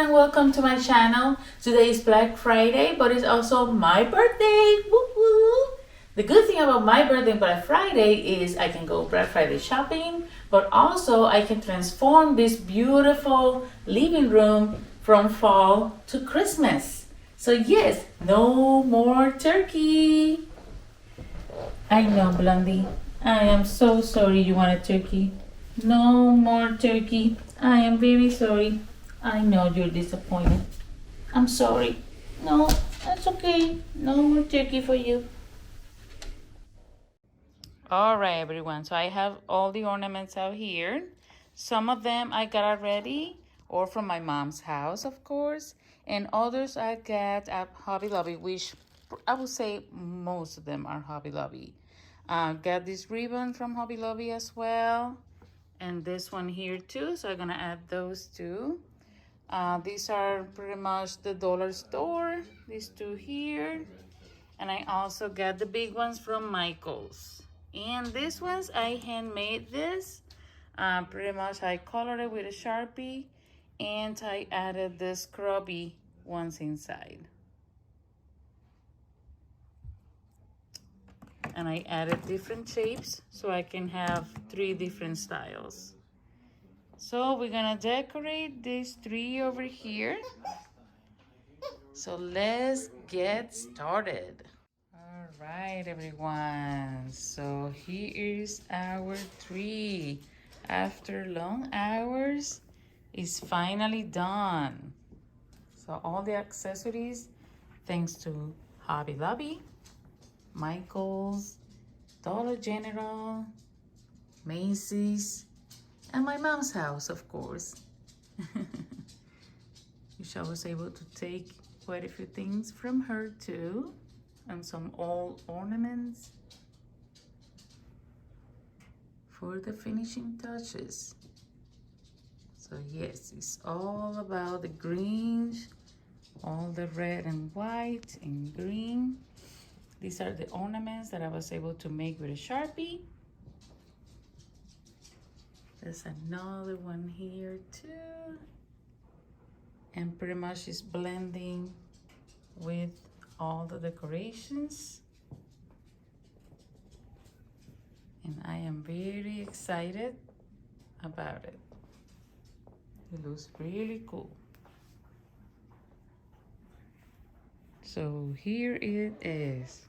everyone, welcome to my channel. Today is Black Friday, but it's also my birthday. Woo-woo. The good thing about my birthday and Black Friday is I can go Black Friday shopping, but also I can transform this beautiful living room from fall to Christmas. So yes, no more turkey. I know, Blondie. I am so sorry you want a turkey. No more turkey. I am very sorry. I know you're disappointed. I'm sorry. No, that's okay. No more turkey for you. Alright, everyone. So I have all the ornaments out here. Some of them I got already, or from my mom's house, of course. And others I got at Hobby Lobby, which I would say most of them are Hobby Lobby. Got this ribbon from Hobby Lobby as well. And this one here too, so I'm gonna add those two. These are pretty much the dollar store, these two here. And I also got the big ones from Michael's. And these ones, I handmade this. Pretty much I colored it with a sharpie and I added the scrubby ones inside. And I added different shapes so I can have 3 different styles. So we're gonna decorate these 3 over here. So let's get started. All right, everyone. So here is our tree. After long hours, it's finally done. So all the accessories, thanks to Hobby Lobby, Michael's, Dollar General, Macy's, and my mom's house, of course. Which I was able to take quite a few things from her too, and some old ornaments for the finishing touches. So yes, it's all about the Grinch, all the red and white and green. These are the ornaments that I was able to make with a Sharpie. There's another one here too. And pretty much it's blending with all the decorations. And I am very excited about it. It looks really cool. So here it is.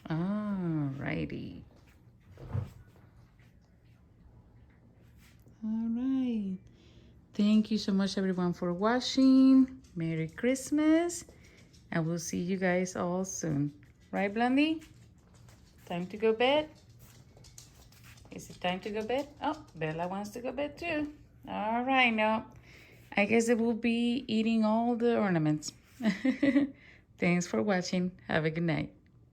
Alrighty. All right. Thank you so much, everyone, for watching. Merry Christmas. I will see you guys all soon. Right, Blondie? Time to go bed? Is it time to go bed? Oh, Bella wants to go bed too. All right, now. I guess it will be eating all the ornaments. Thanks for watching. Have a good night.